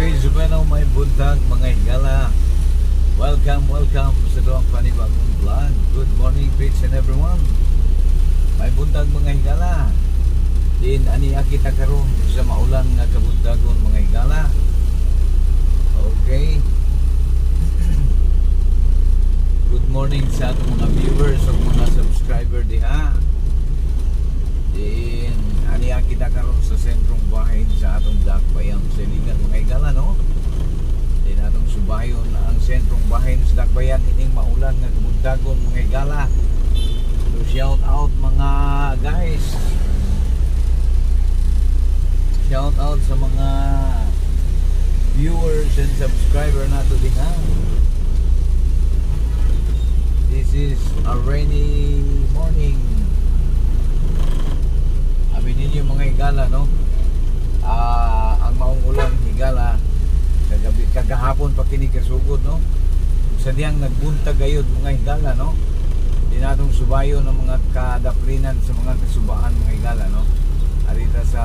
Okay, Subeno, may buntag mga higala. Welcome sa doang panibagong vlog. Good morning, peeps and everyone. May buntag mga higala. Din aniya kita karon sa maulan nga kabuntagon mga higala. Okay. Good morning sa atong mga viewers o mga subscriber diha. Din aniya kita karon sa sentrong bahin sa atong dakbayang siligan mga higala, no? Din atong subayon ang sentrong bahin sa dakbayan ining maulan nga kabuntagon mga higala. So shout out mga guys. Shout out sa mga viewers and subscriber nato diha. This is a rainy morning. Sabi ninyo mga higala, no? Ang maong ulan higala kagahapon pa kini kasugod, no? Sadyang nagbuntag gayud mga higala, no? Di natong subayo ng mga kadaplinan sa mga kasubaan mga higala, no? Arita sa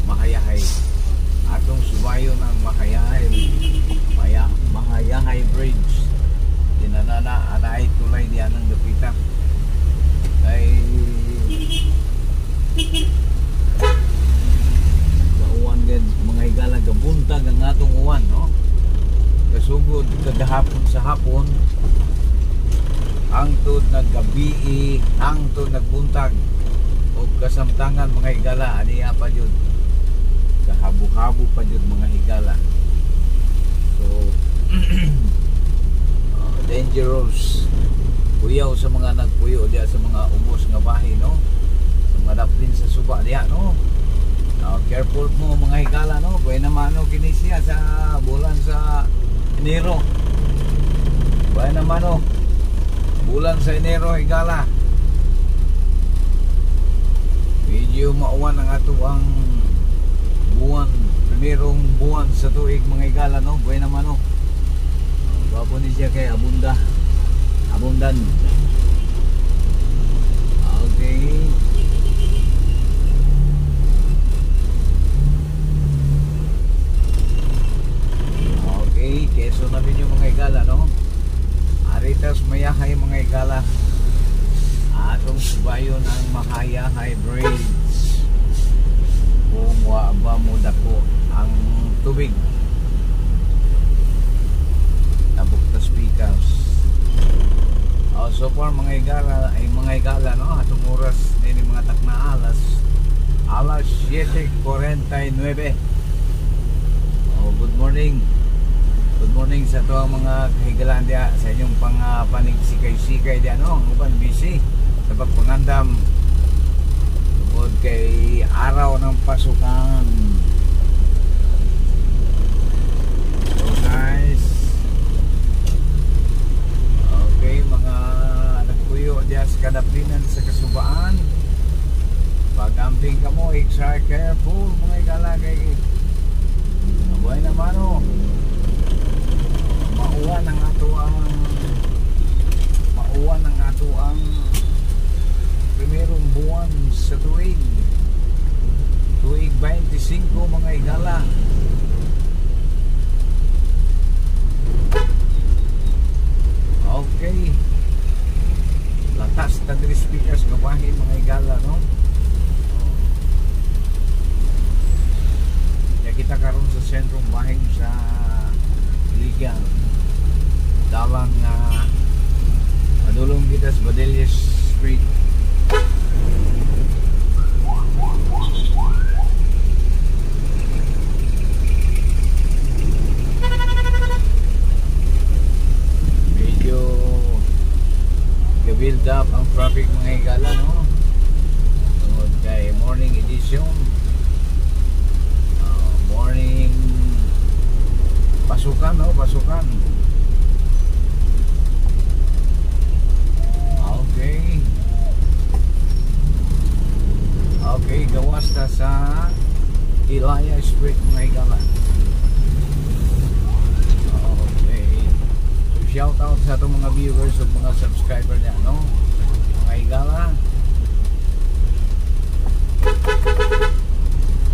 Mahayahay. Atong subayo ng Mahayahay Bridge. Dinanana anay tulay diyan ng dapita. Ay uwan gad mga higala gabuntag ang atong uwan, no? Kasugod kagahapon sa hapon hangtod naggabi, hangtod nagbuntag o kasamtangan mga higala aniya pa jud kahabu-habo pa jud mga higala. So dangerous kuyaw sa mga nagpuyo diya sa mga umos nga bahay, no? Sa mga daplin sa suba diya, no? Careful mo mga higala, no? Buhay naman, no? Kini siya sa bulan sa Enero. Buhay naman, no? Bulan sa Enero higala. Medyo mauwan ang ato ang buwan, primerong buwan sa tuig mga higala, no? Buhay naman, no? Bapo ni siya kay abundan. Okay. Okay, keso na ninyo mga higala, no? Aritas mayahay mga higala. Atong subayon ang Mahayahay Bridge. Kung wa ba mo dako ang tubig. Tabok na speakers. So far mga higala, no? Atong oras nini mga takna alas 7:49. Good morning. Good morning sa to ang mga kahigalaan diya sa inyong panig-sikay-sikay diya, no? Ang uban busy sa pagpangandam tungod kay araw ng pasukan. So guys, okay, mga nagpuyo diya sa kadaplinan sa kasubaan, pag-amping ka mo, extra careful mga higala kay mabuhay naman, no? Mauwan ang ato ang primerong buwan sa tuig 25 mga higala. Okay, latas na diri speakers gabahin mga higala, no? Kaya kita karon sa sentrong bahin sa Ligan dalang padulong kita sa Badelias Street. Medyo build up ang traffic mga higala, no? Tungod kay morning edition, morning pasukan, no? Pasukan. Okay, gawas na sa Ilaya Street mga higala. Okay, so shout out sa itong mga viewers o mga subscriber niya, no? Mga higala.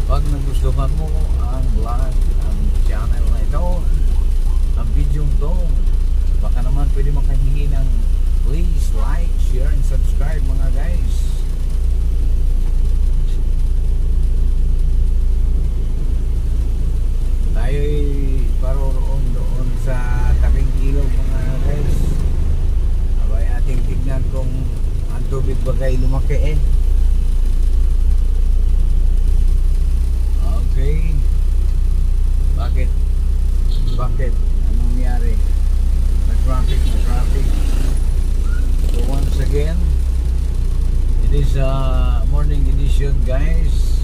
Pag nagustuhan mo ang vlog, ang channel na ito, ang video to, baka naman pwede makahingi ng please like, share, and subscribe mga guys. Tayo'y paroroon doon sa tabing ilog mga guys. Abay ating tignan kung ang tubig bagay lumaki eh. Okay. Bakit? Anong nangyari? Na-traffic. So once again, it is a morning edition guys.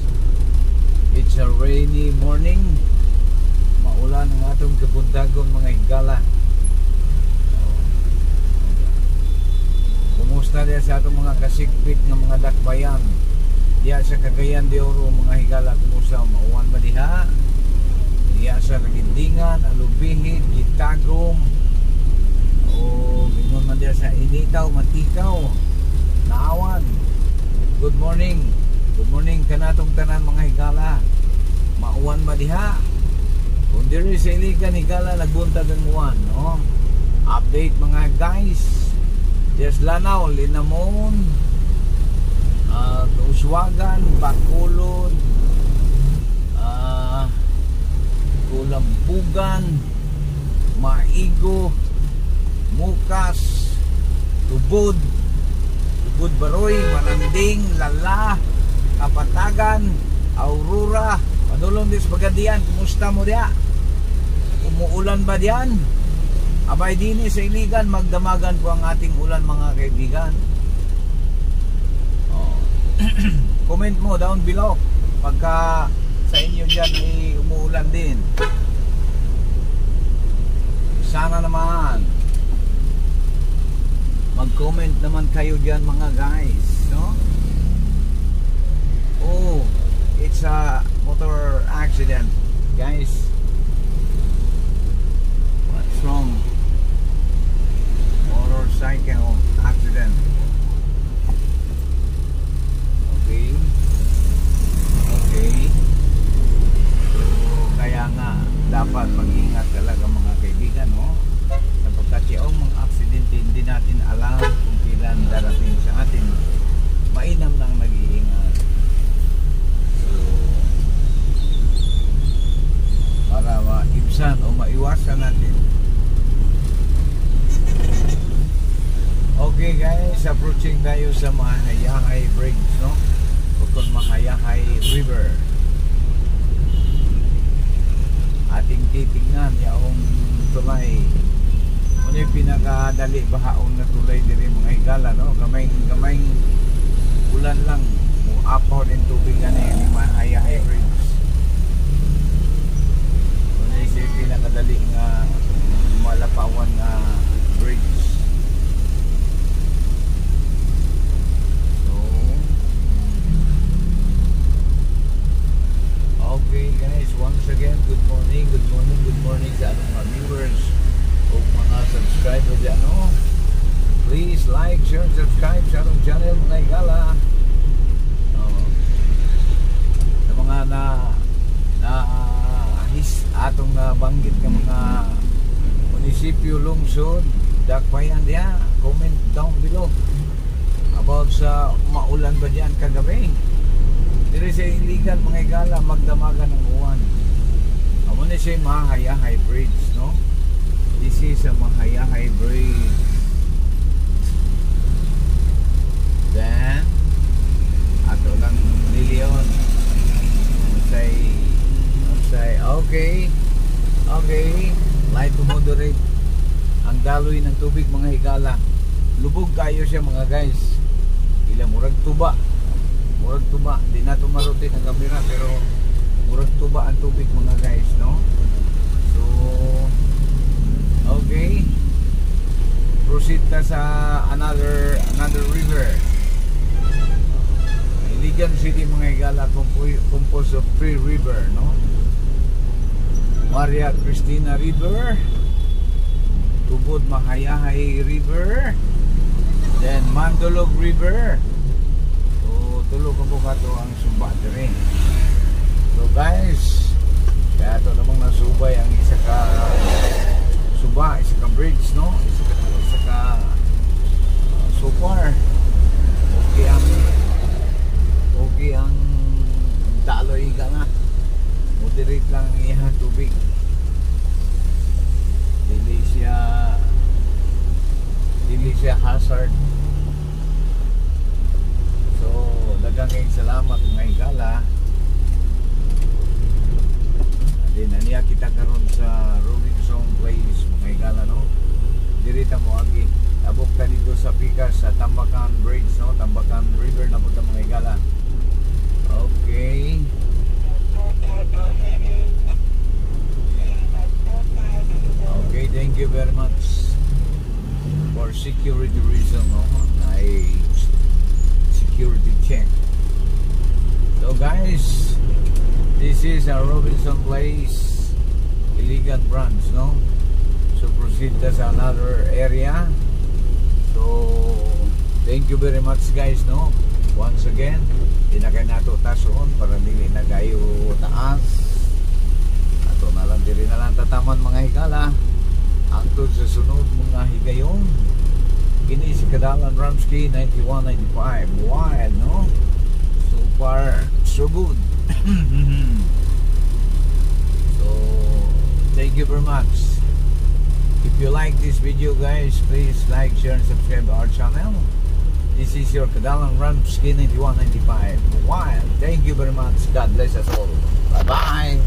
It's a rainy morning. Maulan ang atong kabuntagon mga higala. Kumusta diya sa atong mga kasikpit ng mga dakbayan diya sa Cagayan de Oro mga higala? Kumusta? Mauwan ba diha? Diya sa Lagindingan, Alubihid, Gitagom, o gingon man diya sa Initaw, Matikaw, Naawan. Good morning kanatong tanan mga higala. Mauwan ba diha? Kung diri sa Iligan higala nagbuntag ang uwan, no? Update mga guys. There's Lanao, Linamon, Uswagan, Bacolod, Kulambugan, Maigo, Mukas, Tubod Baroy, Maranding, Lala, Kapatagan, Aurora, Padulong dis Bagadian. Kumusta mo diya? Umuulan ba diyan? Abay din sa Iligan, magdamagan po ang ating ulan mga kaibigan. Comment mo down below pagka sa inyo dyan ay umuulan din. Sana naman mag-comment naman kayo dyan mga guys, no? Oh, it's a motor accident guys. What's wrong? Motorcycle accident. Okay. So, kaya nga dapat mag-ingat talaga mga kaibigan, no? Sapagkat yung mga aksidente hindi natin alam kung kailan darating sa atin. Mainam lang nag-iingat. So, para maibsan o maiwasan natin. Okay guys, approaching tayo sa Mahayahay Bridge, no? Bukod Mahayahay River. Ating titignan yung tulay. Ano yung pinakadali bahaon na tulay diri mga higala, no? Gamay ulan lang. Uapaw din tubig ni Mahayahay Bridge. Ano yung pinakadali nga malapawan nga bridge. Okay guys, once again, good morning sa ating mga viewers o mga subscribers dyan, no? Please like, share, subscribe sa ating channel mga higala. Sa mga atong nabanggit ng mga munisipyo, lungsod, dakbayan diya, comment down below about sa maulan ba diyan kagabi. Diri sa Iligan mga higala, magdamagan ng uwan. Amo ni siya Mahayahay Bridge, no? This is a Mahayahay Bridge. Then ato lang Lilion. Say okay. Light to moderate ang daloy ng tubig mga higala. Lubog kayo siya mga guys. Ilang murag tuba, di na tumarotin ang kamera pero murag tuba ang tubig mga guys, no? So okay, proceed ta sa another river. Iligan City mga higala, composed of 3 river, no? Maria Cristina River, Tubod Mahayahay River, then Mandolog River. So tulog ang bukato ang sumba dire. So guys, kaya ito namang nasubay ang isa ka bridge, no? Isa ka so far okay ang daloy ka nga, moderate lang ang iyang tubig, dili siya hazard. So daghang salamat mga higala. Din aniya kita karon sa Robinson Place mga higala, no? Dirita mo agi abok ta dito sa Pikas sa Tambakan Bridge, no? Tambakan River na punta mga higala. Okay. Okay, thank you very much for security reason, no? I security check. So guys, this is a Robinson Place Iligan branch, no? So proceed to another area. So thank you very much guys, no? Once again, dinakay nato tason para dili na kayo taas. Ato na lang diri na lang tataman mga higala. Hangtod sa sunod mga higayon. Kini si Kadalan Ramsky 9195. Wild, no? So far, so good. So thank you very much. If you like this video guys, please like, share and subscribe our channel. This is your Kadalan Ramsky 9195. Wild. Thank you very much. God bless us all. Bye bye.